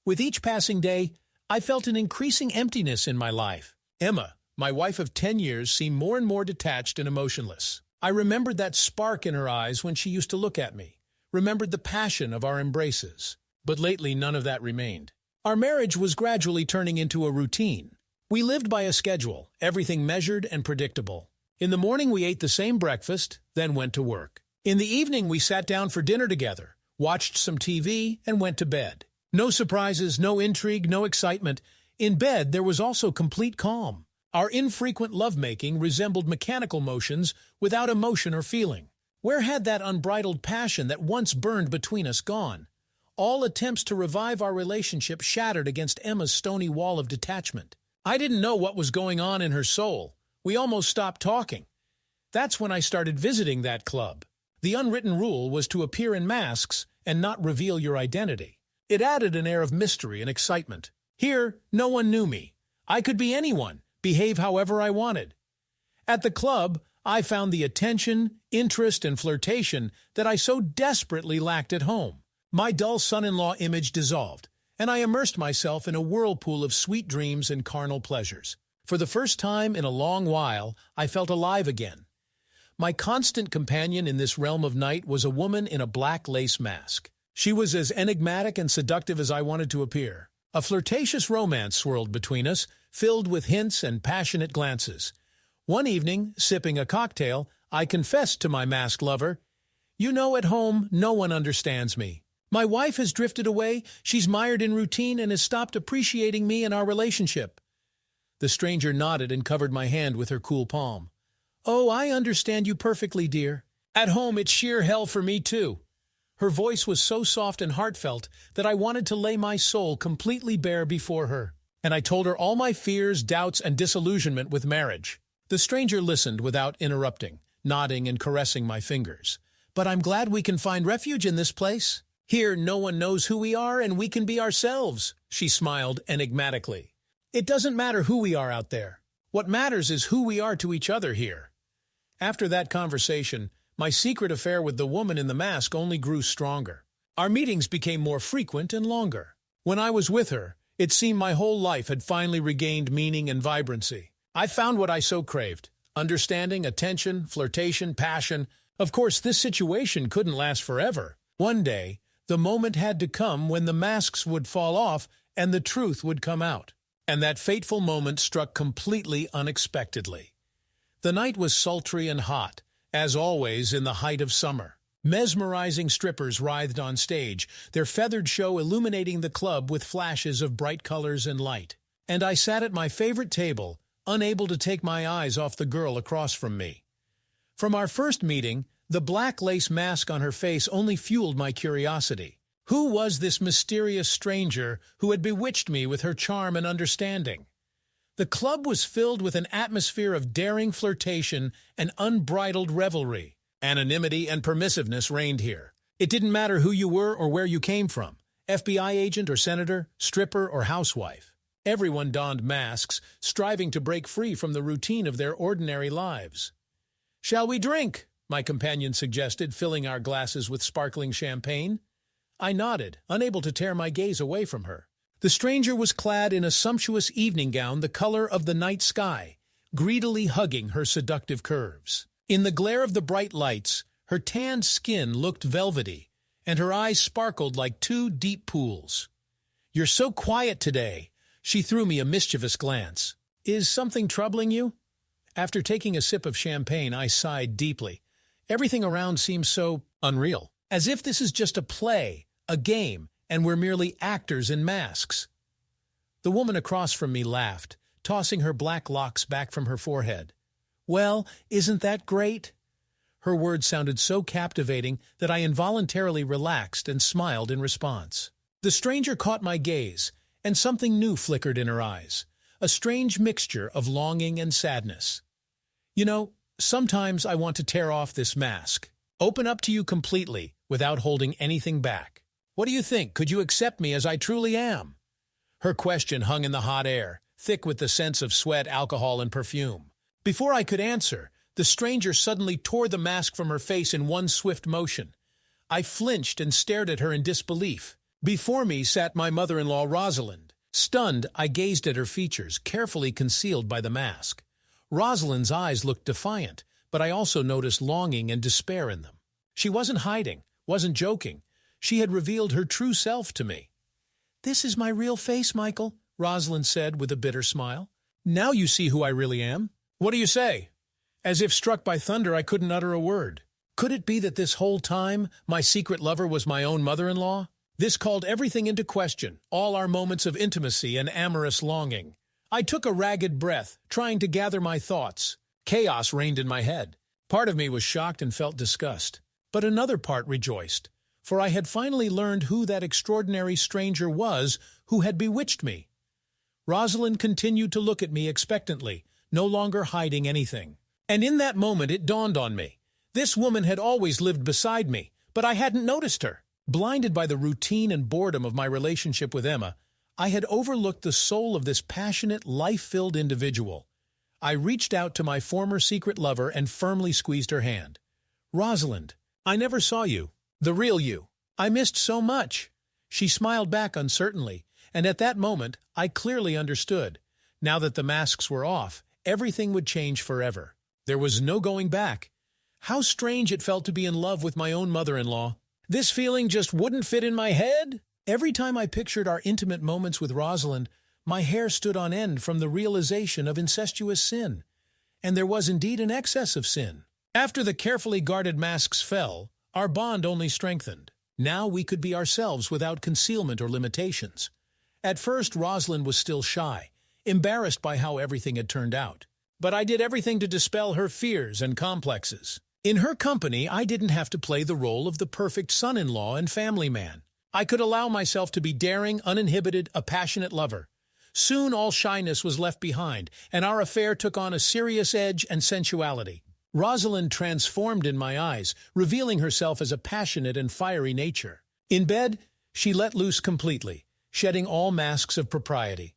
With each passing day, I felt an increasing emptiness in my life. Emma, my wife of 10 years, seemed more and more detached and emotionless. I remembered that spark in her eyes when she used to look at me, remembered the passion of our embraces. But lately, none of that remained. Our marriage was gradually turning into a routine. We lived by a schedule, everything measured and predictable. In the morning, we ate the same breakfast, then went to work. In the evening, we sat down for dinner together, watched some TV, and went to bed. No surprises, no intrigue, no excitement. In bed, there was also complete calm. Our infrequent lovemaking resembled mechanical motions without emotion or feeling. Where had that unbridled passion that once burned between us gone? All attempts to revive our relationship shattered against Emma's stony wall of detachment. I didn't know what was going on in her soul. We almost stopped talking. That's when I started visiting that club. The unwritten rule was to appear in masks and not reveal your identity. It added an air of mystery and excitement. Here, no one knew me. I could be anyone, behave however I wanted. At the club, I found the attention, interest, and flirtation that I so desperately lacked at home. My dull son-in-law image dissolved, and I immersed myself in a whirlpool of sweet dreams and carnal pleasures. For the first time in a long while, I felt alive again. My constant companion in this realm of night was a woman in a black lace mask. She was as enigmatic and seductive as I wanted to appear. A flirtatious romance swirled between us, filled with hints and passionate glances. One evening, sipping a cocktail, I confessed to my masked lover, "You know, at home, no one understands me. My wife has drifted away, she's mired in routine and has stopped appreciating me and our relationship." The stranger nodded and covered my hand with her cool palm. "Oh, I understand you perfectly, dear. At home, it's sheer hell for me, too." Her voice was so soft and heartfelt that I wanted to lay my soul completely bare before her. And I told her all my fears, doubts, and disillusionment with marriage. The stranger listened without interrupting, nodding and caressing my fingers. "But I'm glad we can find refuge in this place. Here, no one knows who we are and we can be ourselves," she smiled enigmatically. "It doesn't matter who we are out there. What matters is who we are to each other here." After that conversation, my secret affair with the woman in the mask only grew stronger. Our meetings became more frequent and longer. When I was with her, it seemed my whole life had finally regained meaning and vibrancy. I found what I so craved: understanding, attention, flirtation, passion. Of course, this situation couldn't last forever. One day, the moment had to come when the masks would fall off and the truth would come out. And that fateful moment struck completely unexpectedly. The night was sultry and hot, as always in the height of summer. Mesmerizing strippers writhed on stage, their feathered show illuminating the club with flashes of bright colors and light. And I sat at my favorite table, unable to take my eyes off the girl across from me. From our first meeting, the black lace mask on her face only fueled my curiosity. Who was this mysterious stranger who had bewitched me with her charm and understanding? The club was filled with an atmosphere of daring flirtation and unbridled revelry. Anonymity and permissiveness reigned here. It didn't matter who you were or where you came from, FBI agent or senator, stripper or housewife. Everyone donned masks, striving to break free from the routine of their ordinary lives. "Shall we drink?" my companion suggested, filling our glasses with sparkling champagne. I nodded, unable to tear my gaze away from her. The stranger was clad in a sumptuous evening gown the color of the night sky, greedily hugging her seductive curves. In the glare of the bright lights, her tanned skin looked velvety, and her eyes sparkled like two deep pools. "You're so quiet today." She threw me a mischievous glance. "Is something troubling you?" After taking a sip of champagne, I sighed deeply. Everything around seems so unreal, as if this is just a play, a game, and we're merely actors in masks. The woman across from me laughed, tossing her black locks back from her forehead. "Well, isn't that great?" Her words sounded so captivating that I involuntarily relaxed and smiled in response. The stranger caught my gaze, and something new flickered in her eyes, a strange mixture of longing and sadness. "You know, sometimes I want to tear off this mask, open up to you completely, without holding anything back. What do you think? Could you accept me as I truly am?" Her question hung in the hot air, thick with the scents of sweat, alcohol, and perfume. Before I could answer, the stranger suddenly tore the mask from her face in one swift motion. I flinched and stared at her in disbelief. Before me sat my mother-in-law, Rosalind. Stunned, I gazed at her features, carefully concealed by the mask. Rosalind's eyes looked defiant, but I also noticed longing and despair in them. She wasn't hiding, wasn't joking. She had revealed her true self to me. "This is my real face, Michael," Rosalind said with a bitter smile. "Now you see who I really am. What do you say?" As if struck by thunder, I couldn't utter a word. Could it be that this whole time, my secret lover was my own mother-in-law? This called everything into question, all our moments of intimacy and amorous longing. I took a ragged breath, trying to gather my thoughts. Chaos reigned in my head. Part of me was shocked and felt disgust. But another part rejoiced, for I had finally learned who that extraordinary stranger was who had bewitched me. Rosalind continued to look at me expectantly, no longer hiding anything. And in that moment it dawned on me. This woman had always lived beside me, but I hadn't noticed her. Blinded by the routine and boredom of my relationship with Emma, I had overlooked the soul of this passionate, life-filled individual. I reached out to my former secret lover and firmly squeezed her hand. "Rosalind, I never saw you, the real you. I missed so much." She smiled back uncertainly, and at that moment I clearly understood. Now that the masks were off, everything would change forever. There was no going back. How strange it felt to be in love with my own mother-in-law. This feeling just wouldn't fit in my head. Every time I pictured our intimate moments with Rosalind, my hair stood on end from the realization of incestuous sin. And there was indeed an excess of sin. After the carefully guarded masks fell, our bond only strengthened. Now we could be ourselves without concealment or limitations. At first, Rosalind was still shy, embarrassed by how everything had turned out. But I did everything to dispel her fears and complexes. In her company, I didn't have to play the role of the perfect son-in-law and family man. I could allow myself to be daring, uninhibited, a passionate lover. Soon all shyness was left behind, and our affair took on a serious edge and sensuality. Rosalind transformed in my eyes, revealing herself as a passionate and fiery nature. In bed, she let loose completely, shedding all masks of propriety.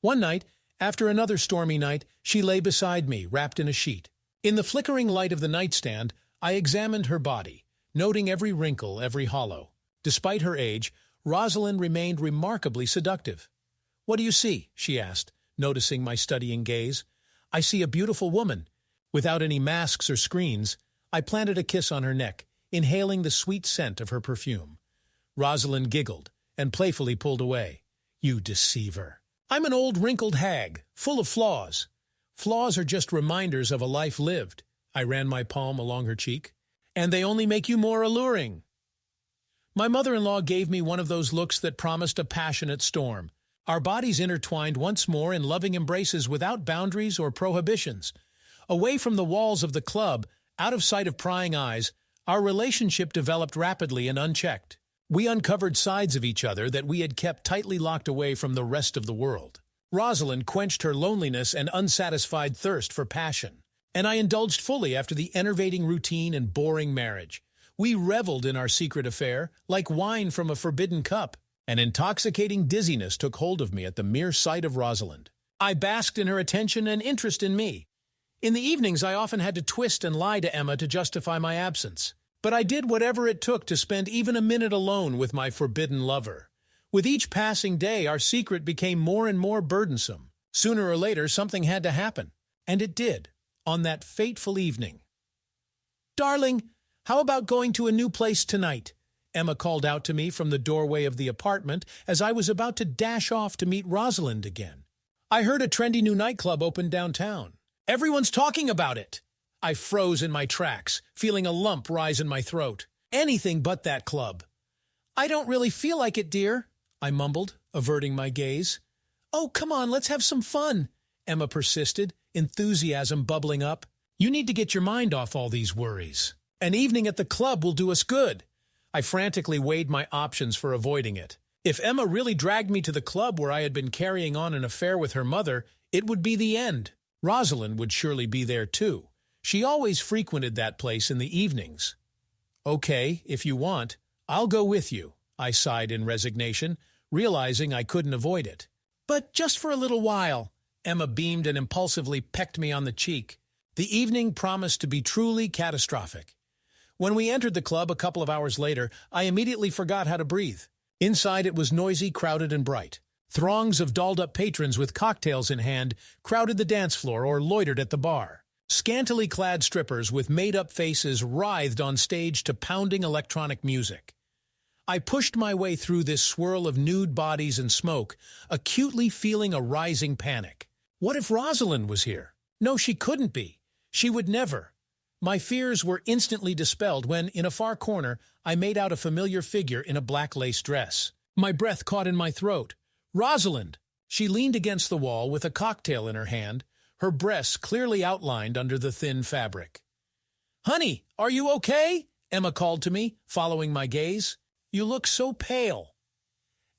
One night, after another stormy night, she lay beside me, wrapped in a sheet. In the flickering light of the nightstand, I examined her body, noting every wrinkle, every hollow. Despite her age, Rosalind remained remarkably seductive. "What do you see?" she asked, noticing my studying gaze. "I see a beautiful woman." Without any masks or screens, I planted a kiss on her neck, inhaling the sweet scent of her perfume. Rosalind giggled and playfully pulled away. "You deceiver. I'm an old wrinkled hag, full of flaws." "Flaws are just reminders of a life lived." I ran my palm along her cheek. "And they only make you more alluring." My mother-in-law gave me one of those looks that promised a passionate storm. Our bodies intertwined once more in loving embraces without boundaries or prohibitions. Away from the walls of the club, out of sight of prying eyes, our relationship developed rapidly and unchecked. We uncovered sides of each other that we had kept tightly locked away from the rest of the world. Rosalind quenched her loneliness and unsatisfied thirst for passion, and I indulged fully after the enervating routine and boring marriage. We reveled in our secret affair, like wine from a forbidden cup. An intoxicating dizziness took hold of me at the mere sight of Rosalind. I basked in her attention and interest in me. In the evenings, I often had to twist and lie to Emma to justify my absence. But I did whatever it took to spend even a minute alone with my forbidden lover. With each passing day, our secret became more and more burdensome. Sooner or later, something had to happen. And it did, on that fateful evening. "Darling, how about going to a new place tonight?" Emma called out to me from the doorway of the apartment as I was about to dash off to meet Rosalind again. "I heard a trendy new nightclub opened downtown. Everyone's talking about it." I froze in my tracks, feeling a lump rise in my throat. Anything but that club. "I don't really feel like it, dear," I mumbled, averting my gaze. "Oh, come on, let's have some fun," Emma persisted, enthusiasm bubbling up. "You need to get your mind off all these worries. An evening at the club will do us good." I frantically weighed my options for avoiding it. If Emma really dragged me to the club where I had been carrying on an affair with her mother, it would be the end. Rosalind would surely be there too. She always frequented that place in the evenings. "Okay, if you want, I'll go with you," I sighed in resignation, realizing I couldn't avoid it. "But just for a little while." Emma beamed and impulsively pecked me on the cheek. The evening promised to be truly catastrophic. When we entered the club a couple of hours later, I immediately forgot how to breathe. Inside it was noisy, crowded, and bright. Throngs of dolled-up patrons with cocktails in hand crowded the dance floor or loitered at the bar. Scantily clad strippers with made-up faces writhed on stage to pounding electronic music. I pushed my way through this swirl of nude bodies and smoke, acutely feeling a rising panic. What if Rosalind was here? No, she couldn't be. She would never. My fears were instantly dispelled when, in a far corner, I made out a familiar figure in a black lace dress. My breath caught in my throat. Rosalind! She leaned against the wall with a cocktail in her hand, her breasts clearly outlined under the thin fabric. "Honey, are you okay?" Emma called to me, following my gaze. "You look so pale."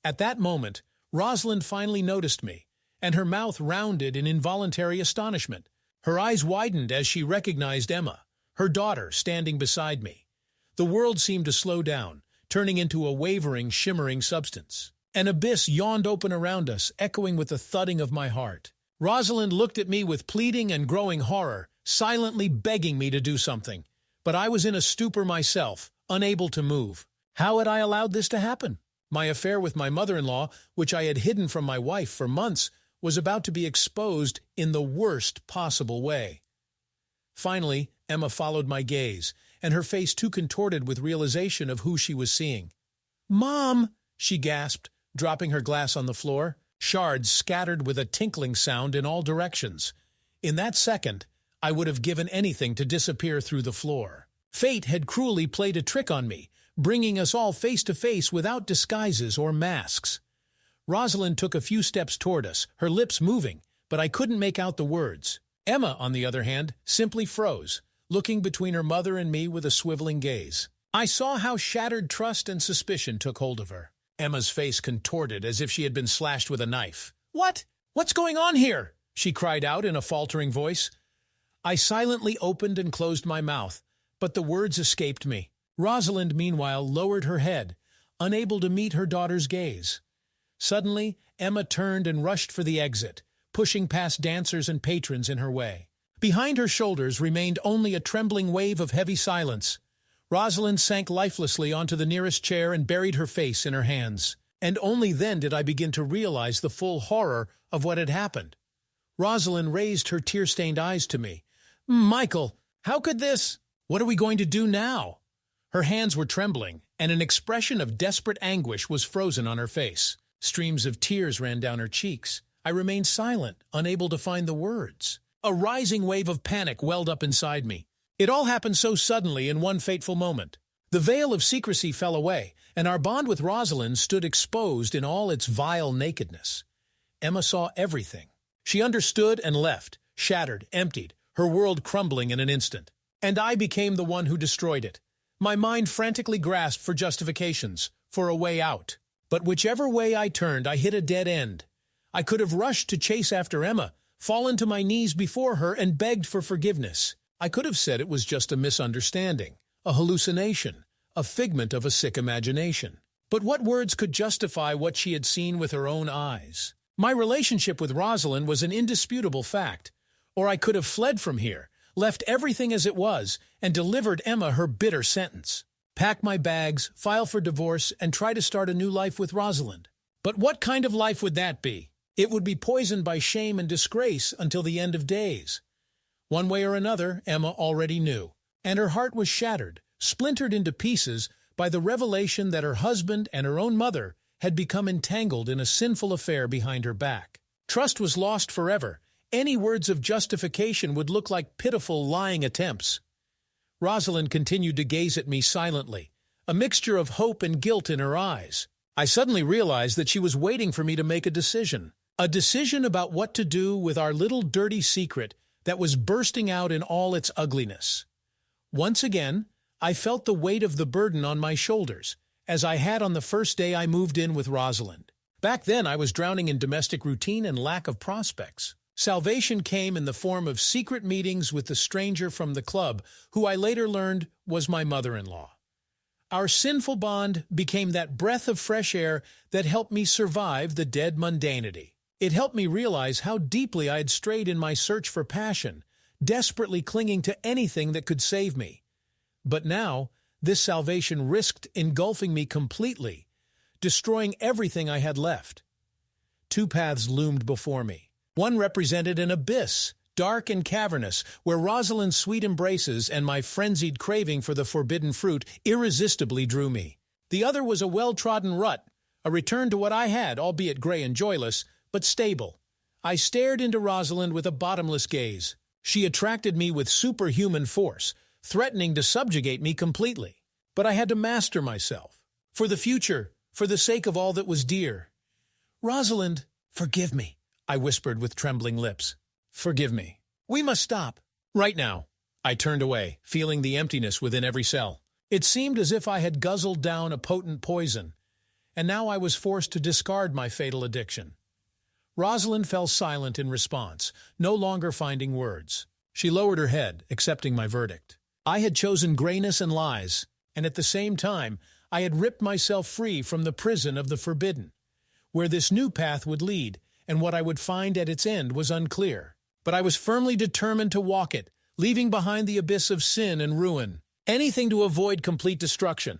At that moment, Rosalind finally noticed me, and her mouth rounded in involuntary astonishment. Her eyes widened as she recognized Emma, her daughter, standing beside me. The world seemed to slow down, turning into a wavering, shimmering substance. An abyss yawned open around us, echoing with the thudding of my heart. Rosalind looked at me with pleading and growing horror, silently begging me to do something. But I was in a stupor myself, unable to move. How had I allowed this to happen? My affair with my mother-in-law, which I had hidden from my wife for months, was about to be exposed in the worst possible way. Finally, Emma followed my gaze, and her face too contorted with realization of who she was seeing. "Mom!" she gasped, dropping her glass on the floor. Shards scattered with a tinkling sound in all directions. In that second, I would have given anything to disappear through the floor. Fate had cruelly played a trick on me, bringing us all face to face without disguises or masks. Rosalind took a few steps toward us, her lips moving, but I couldn't make out the words. Emma, on the other hand, simply froze, looking between her mother and me with a swiveling gaze. I saw how shattered trust and suspicion took hold of her. Emma's face contorted as if she had been slashed with a knife. "What? What's going on here?" she cried out in a faltering voice. I silently opened and closed my mouth, but the words escaped me. Rosalind, meanwhile, lowered her head, unable to meet her daughter's gaze. Suddenly, Emma turned and rushed for the exit, pushing past dancers and patrons in her way. Behind her shoulders remained only a trembling wave of heavy silence. Rosalind sank lifelessly onto the nearest chair and buried her face in her hands. And only then did I begin to realize the full horror of what had happened. Rosalind raised her tear-stained eyes to me. "Michael, how could this? What are we going to do now?" Her hands were trembling, and an expression of desperate anguish was frozen on her face. Streams of tears ran down her cheeks. I remained silent, unable to find the words. A rising wave of panic welled up inside me. It all happened so suddenly in one fateful moment. The veil of secrecy fell away, and our bond with Rosalind stood exposed in all its vile nakedness. Emma saw everything. She understood and left, shattered, emptied, her world crumbling in an instant. And I became the one who destroyed it. My mind frantically grasped for justifications, for a way out. But whichever way I turned, I hit a dead end. I could have rushed to chase after Emma, fallen to my knees before her, and begged for forgiveness. I could have said it was just a misunderstanding, a hallucination, a figment of a sick imagination. But what words could justify what she had seen with her own eyes? My relationship with Rosalind was an indisputable fact. Or I could have fled from here, left everything as it was, and delivered Emma her bitter sentence. Pack my bags, file for divorce, and try to start a new life with Rosalind. But what kind of life would that be? It would be poisoned by shame and disgrace until the end of days. One way or another, Emma already knew, and her heart was shattered, splintered into pieces by the revelation that her husband and her own mother had become entangled in a sinful affair behind her back. Trust was lost forever. Any words of justification would look like pitiful, lying attempts. Rosalind continued to gaze at me silently, a mixture of hope and guilt in her eyes. I suddenly realized that she was waiting for me to make a decision about what to do with our little dirty secret that was bursting out in all its ugliness. Once again, I felt the weight of the burden on my shoulders, as I had on the first day I moved in with Rosalind. Back then, I was drowning in domestic routine and lack of prospects. Salvation came in the form of secret meetings with the stranger from the club, who I later learned was my mother-in-law. Our sinful bond became that breath of fresh air that helped me survive the dead mundanity. It helped me realize how deeply I had strayed in my search for passion, desperately clinging to anything that could save me. But now, this salvation risked engulfing me completely, destroying everything I had left. Two paths loomed before me. One represented an abyss, dark and cavernous, where Rosalind's sweet embraces and my frenzied craving for the forbidden fruit irresistibly drew me. The other was a well-trodden rut, a return to what I had, albeit gray and joyless, but stable. I stared into Rosalind with a bottomless gaze. She attracted me with superhuman force, threatening to subjugate me completely. But I had to master myself. For the future, for the sake of all that was dear. "Rosalind, forgive me," I whispered with trembling lips. "Forgive me. We must stop. Right now." I turned away, feeling the emptiness within every cell. It seemed as if I had guzzled down a potent poison, and now I was forced to discard my fatal addiction. Rosalind fell silent in response, no longer finding words. She lowered her head, accepting my verdict. I had chosen grayness and lies, and at the same time, I had ripped myself free from the prison of the forbidden. Where this new path would lead, and what I would find at its end was unclear. But I was firmly determined to walk it, leaving behind the abyss of sin and ruin. Anything to avoid complete destruction.